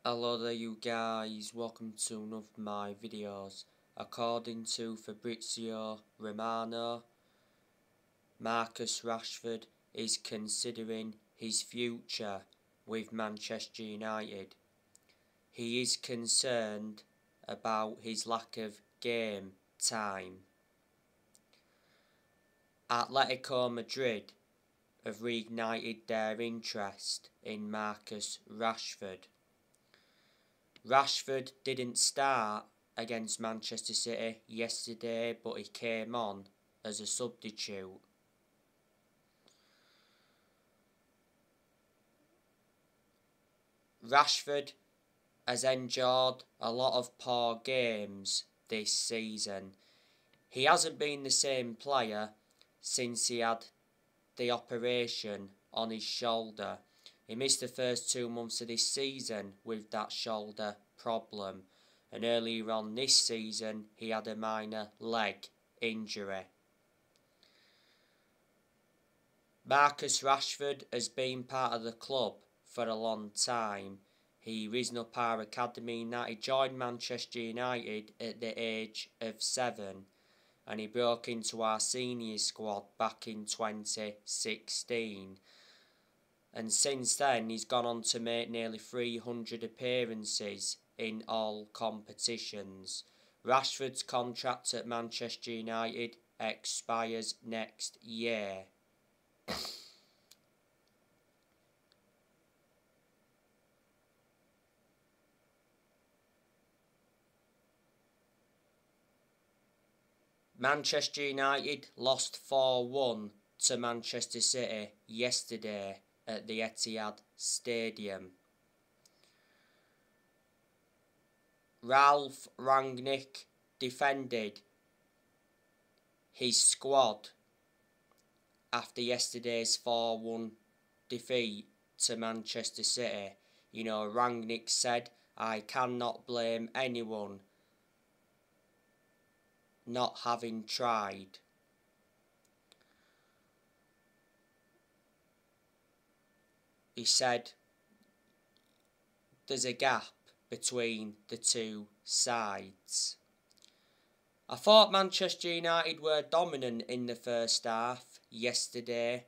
Hello there you guys, welcome to one of my videos. According to Fabrizio Romano, Marcus Rashford is considering his future with Manchester United. He is concerned about his lack of game time. Atletico Madrid have reignited their interest in Marcus Rashford. Rashford didn't start against Manchester City yesterday, but he came on as a substitute. Rashford has endured a lot of poor games this season. He hasn't been the same player since he had the operation on his shoulder. He missed the first 2 months of this season with that shoulder problem, and earlier on this season he had a minor leg injury. Marcus Rashford has been part of the club for a long time. He risen up our academy and that. He joined Manchester United at the age of 7 and he broke into our senior squad back in 2016. And since then he's gone on to make nearly 300 appearances in all competitions. Rashford's contract at Manchester United expires next year. Manchester United lost 4-1 to Manchester City yesterday at the Etihad Stadium. Ralph Rangnick defended his squad after yesterday's 4-1 defeat to Manchester City. You know, Rangnick said, "I cannot blame anyone not having tried." He said there's a gap between the two sides. I thought Manchester United were dominant in the first half yesterday,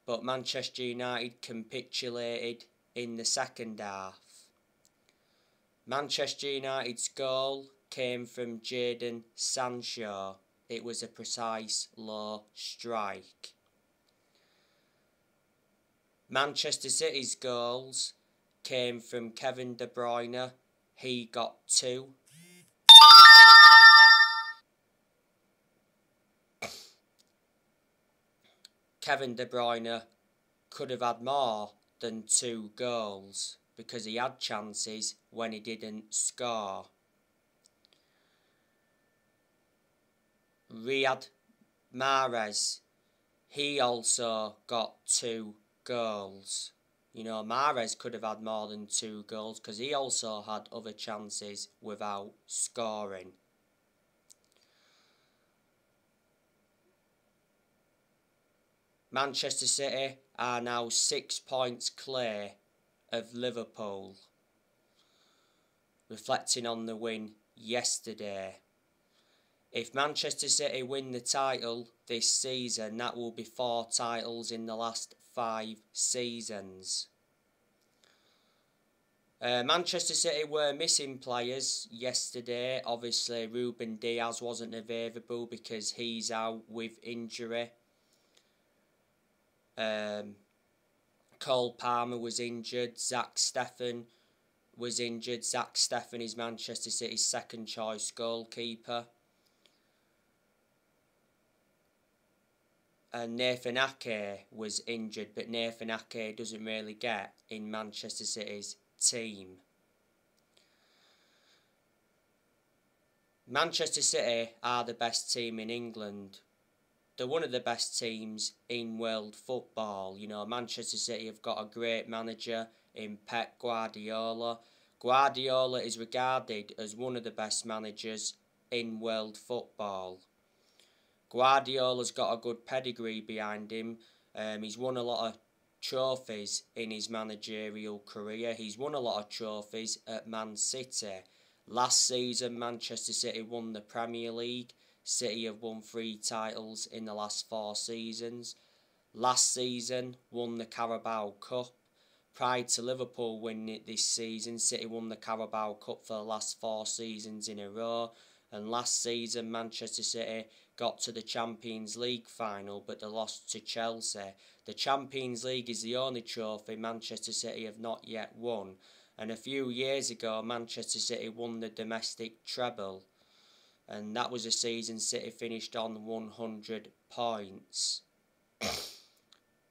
but Manchester United capitulated in the second half. Manchester United's goal came from Jadon Sancho. It was a precise low strike. Manchester City's goals came from Kevin De Bruyne. He got 2. Kevin De Bruyne could have had more than 2 goals because he had chances when he didn't score. Riyad Mahrez, he also got 2 goals. You know, Mahrez could have had more than 2 goals because he also had other chances without scoring. Manchester City are now 6 points clear of Liverpool, reflecting on the win yesterday. If Manchester City win the title this season, that will be 4 titles in the last 5 seasons. Manchester City were missing players yesterday. Obviously, Ruben Diaz wasn't available because he's out with injury. Cole Palmer was injured. Zach Steffen was injured. Zach Steffen is Manchester City's second choice goalkeeper. And Nathan Ake was injured, but Nathan Ake doesn't really get in Manchester City's team. Manchester City are the best team in England. They're one of the best teams in world football. You know, Manchester City have got a great manager in Pep Guardiola. Guardiola is regarded as one of the best managers in world football. Guardiola's got a good pedigree behind him. He's won a lot of trophies in his managerial career. He's won a lot of trophies at Man City. Last season, Manchester City won the Premier League. City have won 3 titles in the last 4 seasons. Last season, won the Carabao Cup. Prior to Liverpool winning it this season, City won the Carabao Cup for the last 4 seasons in a row. And last season, Manchester City got to the Champions League final, but they lost to Chelsea. The Champions League is the only trophy Manchester City have not yet won. And a few years ago, Manchester City won the domestic treble. And that was a season City finished on 100 points.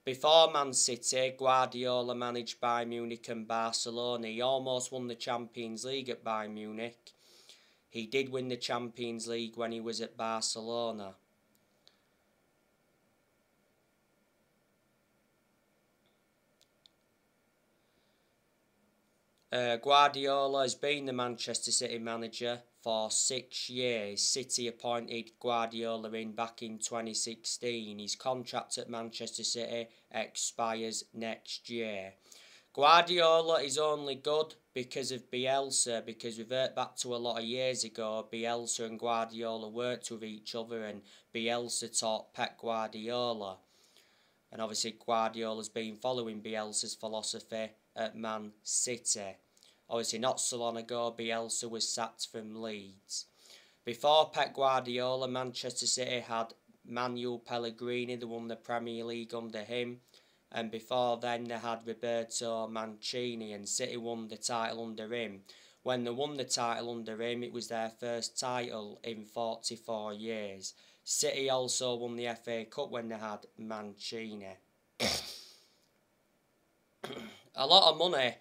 Before Man City, Guardiola managed Bayern Munich and Barcelona. He almost won the Champions League at Bayern Munich. He did win the Champions League when he was at Barcelona. Guardiola has been the Manchester City manager for 6 years. City appointed Guardiola in back in 2016. His contract at Manchester City expires next year. Guardiola is only good because of Bielsa, because revert back to a lot of years ago, Bielsa and Guardiola worked with each other and Bielsa taught Pep Guardiola. And obviously Guardiola's been following Bielsa's philosophy at Man City. Obviously not so long ago, Bielsa was sacked from Leeds. Before Pep Guardiola, Manchester City had Manuel Pellegrini, they won the Premier League under him. And before then they had Roberto Mancini, and City won the title under him. When they won the title under him, it was their first title in 44 years. City also won the FA Cup when they had Mancini. A lot of money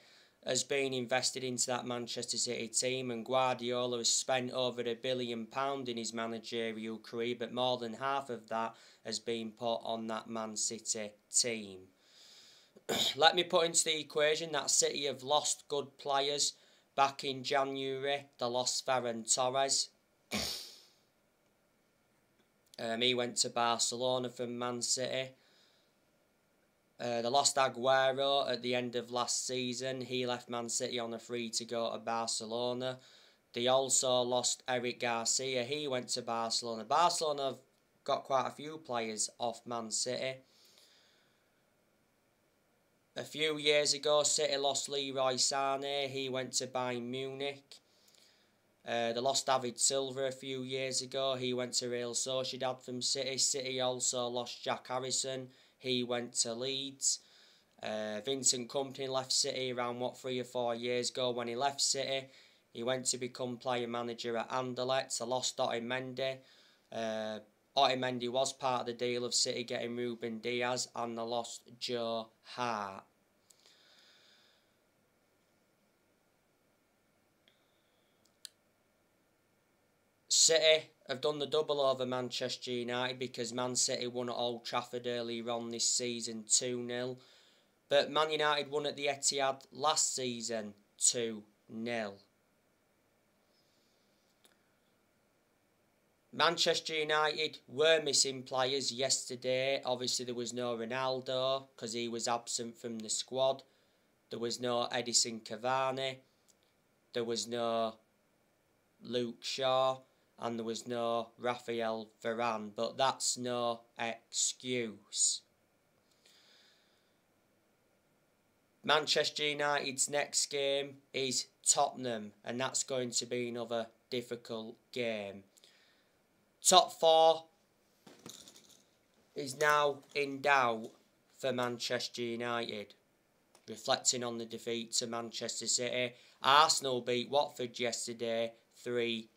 has been invested into that Manchester City team, and Guardiola has spent over £1 billion in his managerial career, but more than half of that has been put on that Man City team. Let me put into the equation that City have lost good players. Back in January, they lost Ferran Torres. He went to Barcelona from Man City. They lost Aguero at the end of last season. He left Man City on a free to go to Barcelona. They also lost Eric Garcia. He went to Barcelona. Barcelona have got quite a few players off Man City. A few years ago, City lost Leroy Sané. He went to Bayern Munich. They lost David Silva a few years ago. He went to Real Sociedad from City. City also lost Jack Harrison. He went to Leeds. Vincent Kompany left City around 3 or 4 years ago. When he left City, he went to become player manager at Anderlecht. They lost Otamendi. Otamendi was part of the deal of City getting Ruben Diaz, and they lost Joe Hart. City have done the double over Manchester United because Man City won at Old Trafford earlier on this season 2-0. But Man United won at the Etihad last season 2-0. Manchester United were missing players yesterday. Obviously there was no Ronaldo because he was absent from the squad. There was no Edison Cavani. There was no Luke Shaw. And there was no Raphael Varane. But that's no excuse. Manchester United's next game is Tottenham. And that's going to be another difficult game. Top 4 is now in doubt for Manchester United. Reflecting on the defeat to Manchester City, Arsenal beat Watford yesterday 3-2.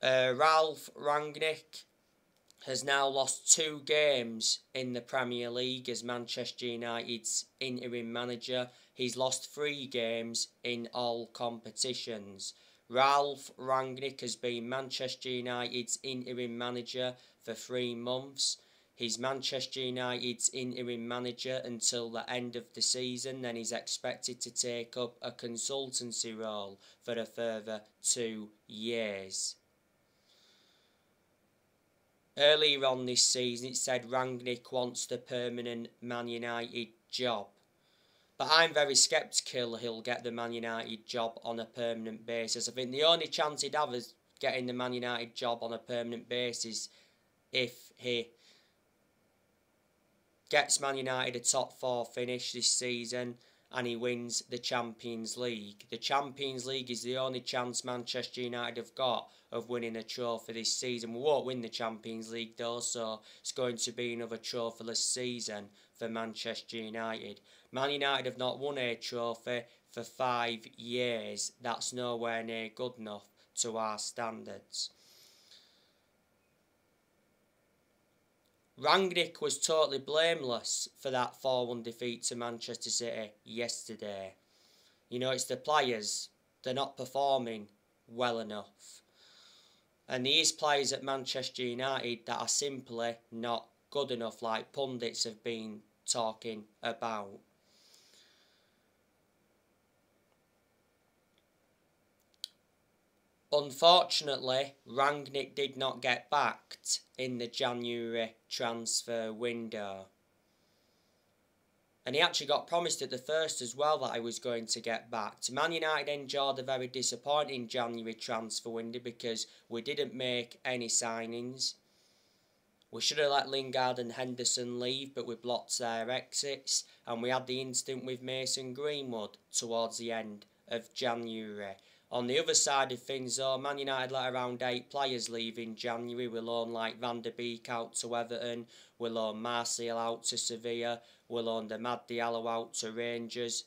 Ralph Rangnick has now lost 2 games in the Premier League as Manchester United's interim manager. He's lost 3 games in all competitions. Ralph Rangnick has been Manchester United's interim manager for 3 months. He's Manchester United's interim manager until the end of the season. Then he's expected to take up a consultancy role for a further 2 years. Earlier on this season it said Rangnick wants the permanent Man United job. But I'm very sceptical he'll get the Man United job on a permanent basis. I think the only chance he'd have is getting the Man United job on a permanent basis if he gets Man United a top 4 finish this season and he wins the Champions League. The Champions League is the only chance Manchester United have got of winning a trophy this season. We won't win the Champions League though, so it's going to be another trophyless season for Manchester United. Man United have not won a trophy for 5 years. That's nowhere near good enough to our standards. Rangnick was totally blameless for that 4-1 defeat to Manchester City yesterday. You know, it's the players. They're not performing well enough. And there is players at Manchester United that are simply not good enough, like pundits have been talking about. Unfortunately, Rangnick did not get backed in the January transfer window. And he actually got promised at the first as well that he was going to get backed. Man United endured a very disappointing January transfer window because we didn't make any signings. We should have let Lingard and Henderson leave, but we blocked their exits. And we had the incident with Mason Greenwood towards the end of January. On the other side of things though, Man United let around 8 players leave in January. We loaned like Van der Beek out to Everton, we loaned Martial out to Sevilla, we loaned Amad Diallo out to Rangers,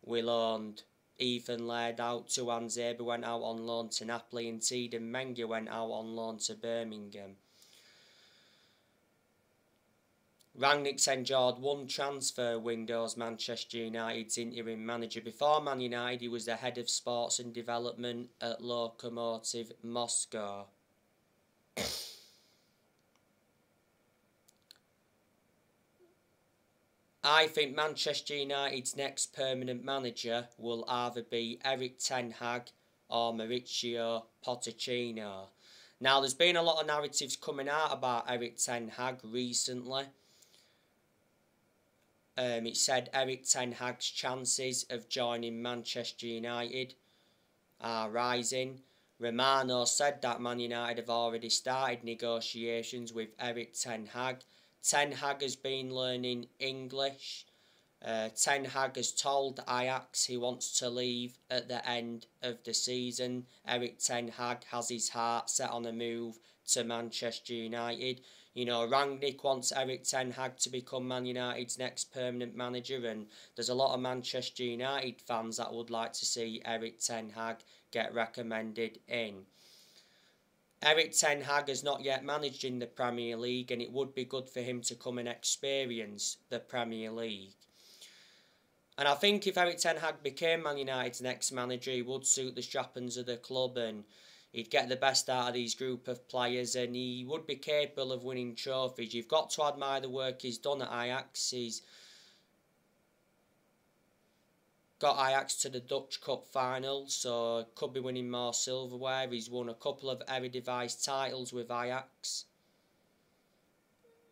we loaned Ethan Laird out to Anzebe, went out on loan to Napoli, and Teden Menga went out on loan to Birmingham. Rangnick's endured 1 transfer window as Manchester United's interim manager. Before Man United, he was the head of sports and development at Lokomotiv Moscow. I think Manchester United's next permanent manager will either be Erik ten Hag or Mauricio Pochettino. Now, there's been a lot of narratives coming out about Erik ten Hag recently. It said Erik ten Hag's chances of joining Manchester United are rising. Romano said that Man United have already started negotiations with Erik ten Hag. Ten Hag has been learning English. Ten Hag has told Ajax he wants to leave at the end of the season. Erik ten Hag has his heart set on a move to Manchester United. You know, Rangnick wants Erik ten Hag to become Man United's next permanent manager, and there's a lot of Manchester United fans that would like to see Erik ten Hag get recommended in. Erik ten Hag has not yet managed in the Premier League, and it would be good for him to come and experience the Premier League. And I think if Erik ten Hag became Man United's next manager, he would suit the strappings of the club, and he'd get the best out of these group of players, and he would be capable of winning trophies. You've got to admire the work he's done at Ajax. He's got Ajax to the Dutch Cup final, so could be winning more silverware. He's won a couple of Eredivisie titles with Ajax.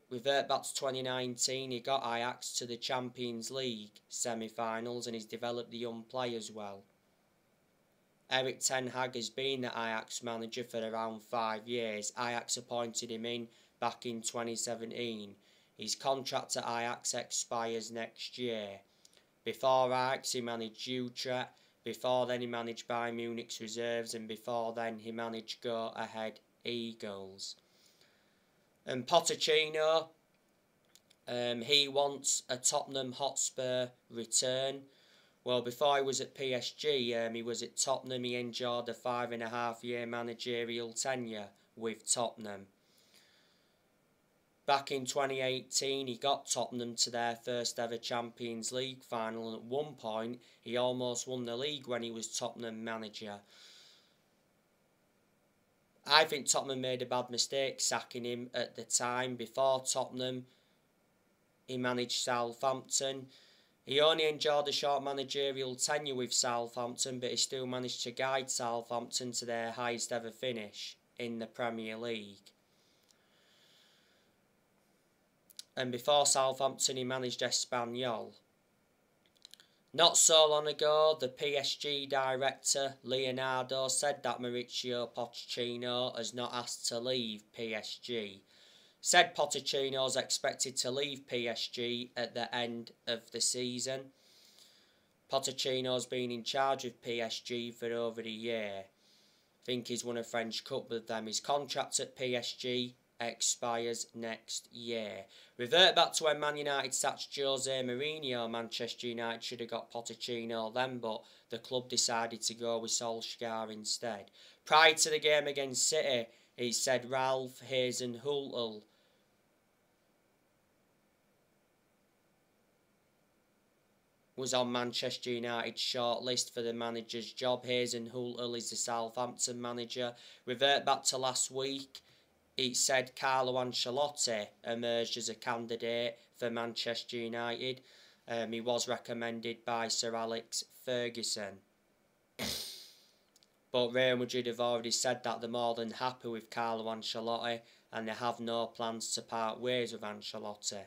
Revert back to 2019, he got Ajax to the Champions League semi-finals, and he's developed the young players well. Erik ten Hag has been the Ajax manager for around 5 years. Ajax appointed him in back in 2017. His contract at Ajax expires next year. Before Ajax he managed Utrecht, before then he managed Bayern Munich's reserves, and before then he managed Go Ahead Eagles. And Pochettino, he wants a Tottenham Hotspur return. Well, before he was at PSG, he was at Tottenham. He endured a 5.5-year managerial tenure with Tottenham. Back in 2018, he got Tottenham to their first ever Champions League final, and at one point, he almost won the league when he was Tottenham manager. I think Tottenham made a bad mistake sacking him at the time. Before Tottenham, he managed Southampton. He only enjoyed a short managerial tenure with Southampton, but he still managed to guide Southampton to their highest ever finish in the Premier League. and before Southampton he managed Espanyol. Not so long ago, the PSG director, Leonardo, said that Mauricio Pochettino has not asked to leave PSG. Said Pochettino is expected to leave PSG at the end of the season. Pochettino's been in charge of PSG for over a year. I think he's won a French Cup with them. His contract at PSG expires next year. Revert back to when Man United sacked Jose Mourinho. Manchester United should have got Pochettino then, but the club decided to go with Solskjaer instead. Prior to the game against City, he said Ralph Hasenhüttl was on Manchester United's shortlist for the manager's job. Hasenhüttl is the Southampton manager. Revert back to last week, it said Carlo Ancelotti emerged as a candidate for Manchester United. He was recommended by Sir Alex Ferguson. But Real Madrid have already said that they're more than happy with Carlo Ancelotti and they have no plans to part ways with Ancelotti.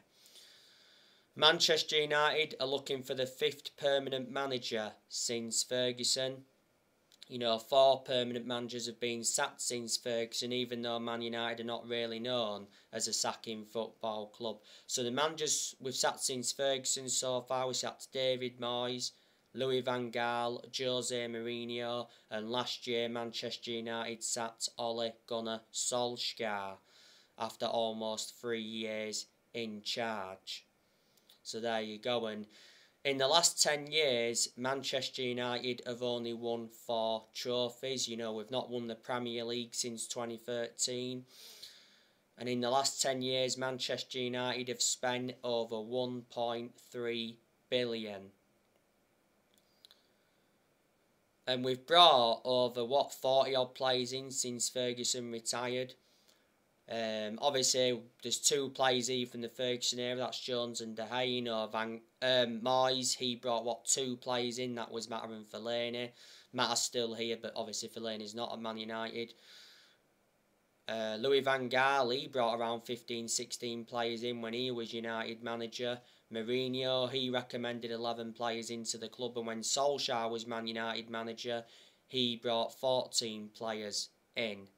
Manchester United are looking for the 5th permanent manager since Ferguson. 4 permanent managers have been sacked since Ferguson, even though Man United are not really known as a sacking football club. So the managers we've sacked since Ferguson so far, we sacked David Moyes, Louis van Gaal, Jose Mourinho, and last year Manchester United sacked Ole Gunnar Solskjaer after almost 3 years in charge. So there you go. And in the last 10 years, Manchester United have only won 4 trophies. We've not won the Premier League since 2013. And in the last 10 years, Manchester United have spent over 1.3 billion. And we've brought over, 40 odd players in since Ferguson retired. Obviously, there's 2 players here from the Ferguson era, that's Jones and De Gea. Moyes, he brought, 2 players in, that was Mata and Fellaini. Mata's still here, but obviously Fellaini's not at Man United. Louis van Gaal, he brought around 15-16 players in when he was United manager. Mourinho, he recommended 11 players into the club, and when Solskjaer was Man United manager, he brought 14 players in.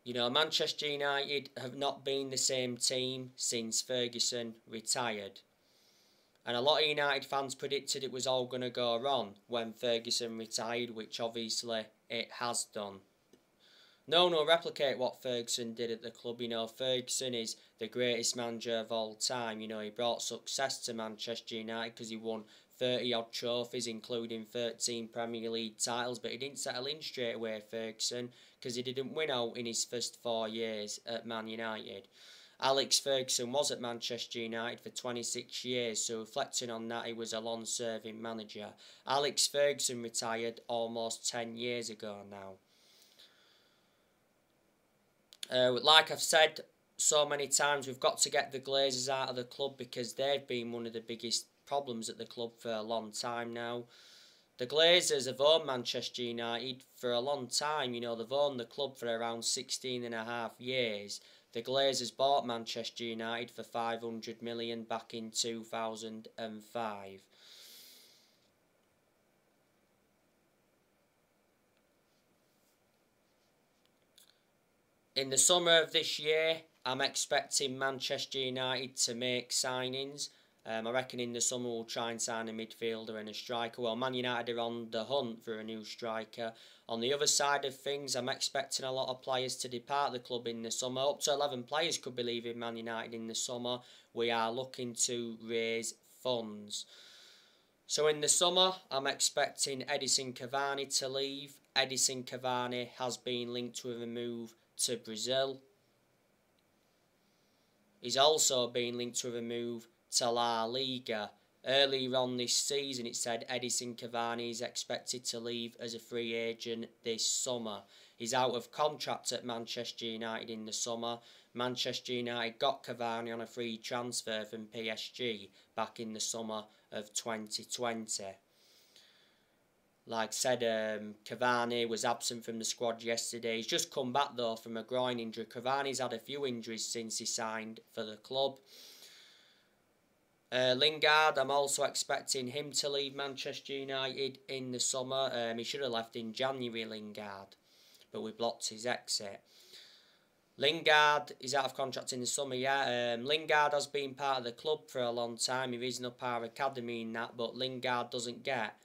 Manchester United have not been the same team since Ferguson retired. And a lot of United fans predicted it was all going to go wrong when Ferguson retired, which obviously it has done. No one will replicate what Ferguson did at the club. Ferguson is the greatest manager of all time. He brought success to Manchester United because he won 30 odd trophies, including 13 Premier League titles, but he didn't settle in straight away, Ferguson, because he didn't win out in his first 4 years at Man United. Alex Ferguson was at Manchester United for 26 years, so reflecting on that, he was a long-serving manager. Alex Ferguson retired almost 10 years ago now. Like I've said so many times, we've got to get the Glazers out of the club because they've been one of the biggest problems at the club for a long time now. The Glazers have owned Manchester United for a long time. They've owned the club for around 16.5 years. The Glazers bought Manchester United for 500 million back in 2005. In the summer of this year, I'm expecting Manchester United to make signings. I reckon in the summer we'll try and sign a midfielder and a striker. Well, Man United are on the hunt for a new striker. On the other side of things, I'm expecting a lot of players to depart the club in the summer. Up to 11 players could be leaving Man United in the summer. We are looking to raise funds. So in the summer, I'm expecting Edinson Cavani to leave. Edinson Cavani has been linked with a move to Brazil. He's also been linked with a move to La Liga. Earlier on this season, it said Edinson Cavani is expected to leave as a free agent this summer. He's out of contract at Manchester United in the summer. Manchester United got Cavani on a free transfer from PSG back in the summer of 2020. Like I said, Cavani was absent from the squad yesterday. He's just come back though from a groin injury. Cavani's had a few injuries since he signed for the club. Lingard, I'm also expecting him to leave Manchester United in the summer. He should have left in January, Lingard, but we blocked his exit. Lingard is out of contract in the summer, yeah. Lingard has been part of the club for a long time. He is up our academy in that, but Lingard doesn't get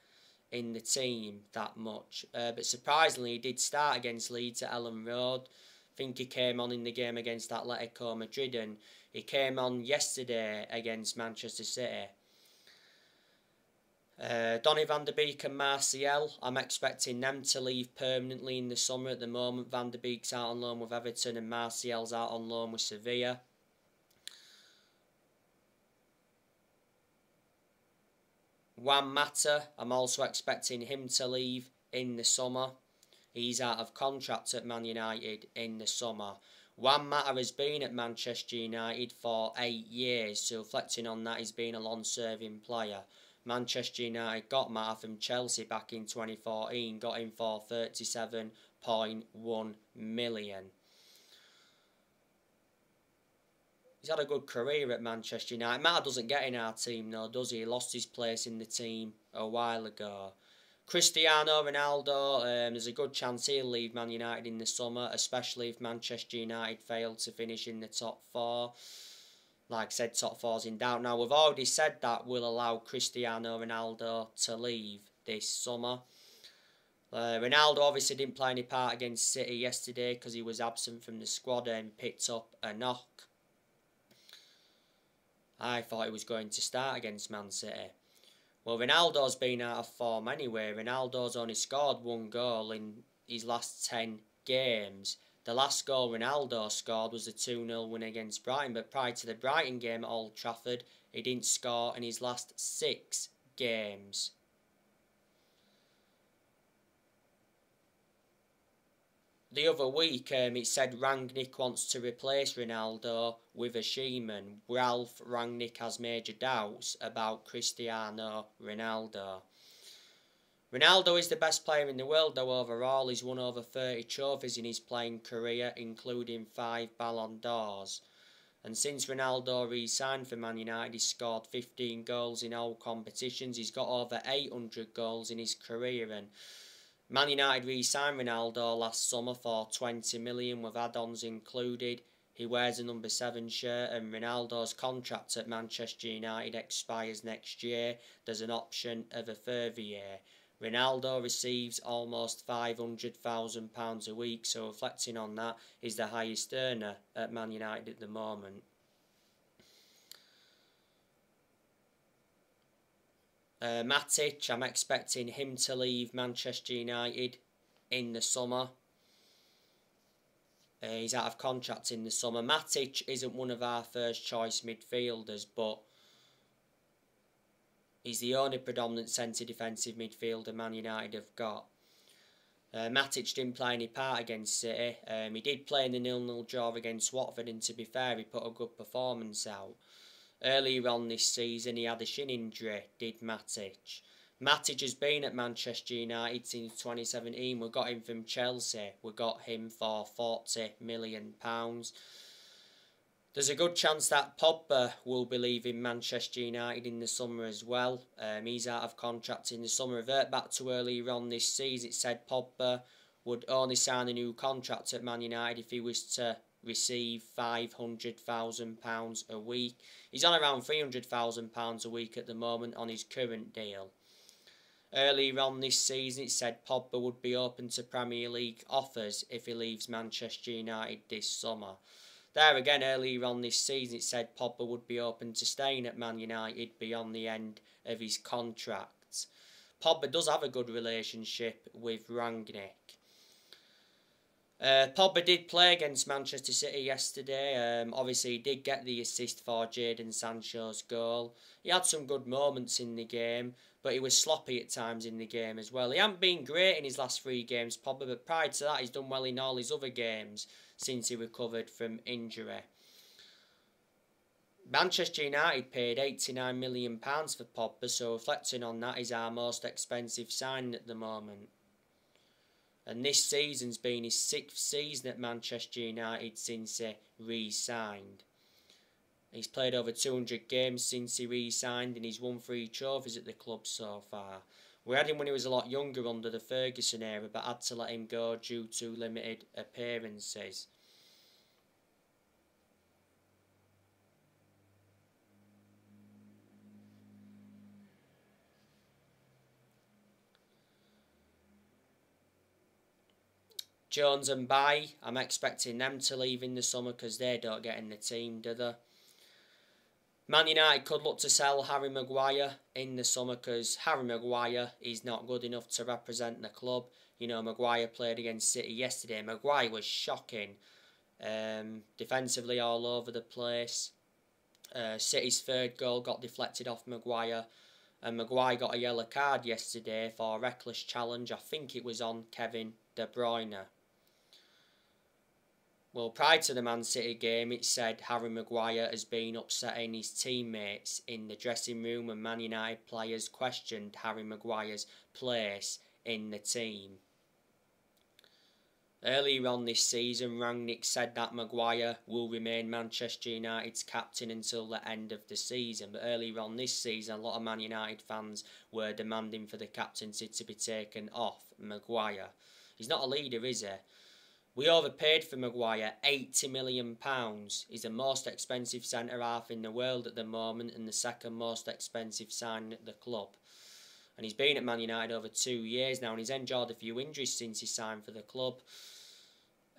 in the team that much. But surprisingly, he did start against Leeds at Ellen Road. I think he came on in the game against Atletico Madrid, and he came on yesterday against Manchester City. Donny van der Beek and Martial, I'm expecting them to leave permanently in the summer. At the moment, Van der Beek's out on loan with Everton and Martial's out on loan with Sevilla. Juan Mata, I'm also expecting him to leave in the summer. He's out of contract at Man United in the summer. Juan Mata has been at Manchester United for 8 years, so reflecting on that, he's been a long-serving player. Manchester United got Mata from Chelsea back in 2014, got him for 37.1 million. He's had a good career at Manchester United. Mata doesn't get in our team though, does he? He lost his place in the team a while ago. Cristiano Ronaldo, there's a good chance he'll leave Man United in the summer, especially if Manchester United fail to finish in the top 4. Like I said, top 4's in doubt. Now, we've already said that we'll allow Cristiano Ronaldo to leave this summer. Ronaldo obviously didn't play any part against City yesterday because he was absent from the squad and picked up a knock. I thought he was going to start against Man City. Well, Ronaldo's been out of form anyway. Ronaldo's only scored 1 goal in his last 10 games. The last goal Ronaldo scored was a 2-0 win against Brighton, but prior to the Brighton game at Old Trafford, he didn't score in his last 6 games. The other week, it said Rangnick wants to replace Ronaldo with a Sheeman. Ralph Rangnick has major doubts about Cristiano Ronaldo. Ronaldo is the best player in the world though overall. He's won over 30 trophies in his playing career, including 5 Ballon d'Ors. And since Ronaldo re-signed for Man United, he's scored 15 goals in all competitions. He's got over 800 goals in his career, and Man United re-signed Ronaldo last summer for 20 million with add-ons included. He wears a number 7 shirt, and Ronaldo's contract at Manchester United expires next year. There's an option of a further year. Ronaldo receives almost £500,000 a week, so reflecting on that, he's the highest earner at Man United at the moment. Matic, I'm expecting him to leave Manchester United in the summer. He's out of contract in the summer. Matic isn't one of our first choice midfielders, but he's the only predominant centre defensive midfielder Man United have got. Matic didn't play any part against City. He did play in the 0-0 draw against Watford, and to be fair, he put a good performance out. Earlier on this season, he had a shin injury, did Matic. Matic has been at Manchester United since 2017. We got him from Chelsea. We got him for £40 million. There's a good chance that Pogba will be leaving Manchester United in the summer as well. He's out of contract in the summer. Revert back to earlier on this season, it said Pogba would only sign a new contract at Man United if he was to receive £500,000 a week. He's on around £300,000 a week at the moment on his current deal. Earlier on this season, it said Pogba would be open to Premier League offers if he leaves Manchester United this summer. There again, earlier on this season, it said Pogba would be open to staying at Man United beyond the end of his contract. Pogba does have a good relationship with Rangnick. Pogba did play against Manchester City yesterday. Obviously, he did get the assist for Jadon Sancho's goal. He had some good moments in the game, but he was sloppy at times in the game as well. He hasn't been great in his last 3 games, Pogba, but prior to that, he's done well in all his other games since he recovered from injury. Manchester United paid £89 million for Pogba, so reflecting on that, he's our most expensive signing at the moment. And this season's been his 6th season at Manchester United since he re-signed. He's played over 200 games since he re-signed and he's won 3 trophies at the club so far. We had him when he was a lot younger under the Ferguson era, but had to let him go due to limited appearances. Jones and Bailly, I'm expecting them to leave in the summer because they don't get in the team, do they? Man United could look to sell Harry Maguire in the summer because Harry Maguire is not good enough to represent the club. You know, Maguire played against City yesterday. Maguire was shocking. Defensively all over the place. City's 3rd goal got deflected off Maguire. And Maguire got a yellow card yesterday for a reckless challenge. I think it was on Kevin De Bruyne. Well, prior to the Man City game, it said Harry Maguire has been upsetting his teammates in the dressing room, and Man United players questioned Harry Maguire's place in the team. Earlier on this season, Rangnick said that Maguire will remain Manchester United's captain until the end of the season. But earlier on this season, a lot of Man United fans were demanding for the captaincy to be taken off Maguire. He's not a leader, is he? We overpaid for Maguire, £80 million. He's the most expensive centre-half in the world at the moment and the 2nd most expensive signing at the club. And he's been at Man United over 2 years now and he's endured a few injuries since he signed for the club.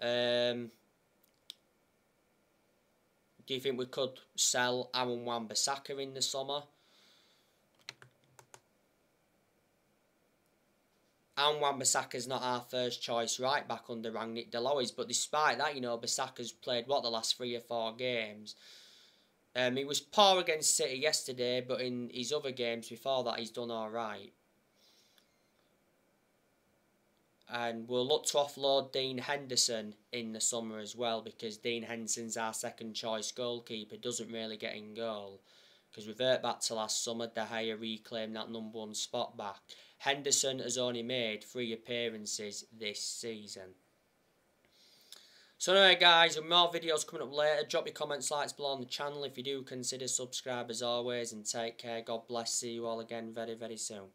Do you think we could sell Aaron Wan-Bissaka in the summer? Aaron Wan-Bissaka's not our first choice right back under Rangnick Delois, but despite that, you know, Bissaka's played, the last 3 or 4 games? He was poor against City yesterday, but in his other games before that, he's done alright. And we'll look to offload Dean Henderson in the summer as well, because Dean Henderson's our 2nd choice goalkeeper, doesn't really get in goal. Because revert back to last summer, De Gea reclaimed that #1 spot back. Henderson has only made 3 appearances this season. So anyway guys, with more videos coming up later, drop your comments, likes below on the channel if you do consider subscribe as always, and take care, God bless, see you all again very, very soon.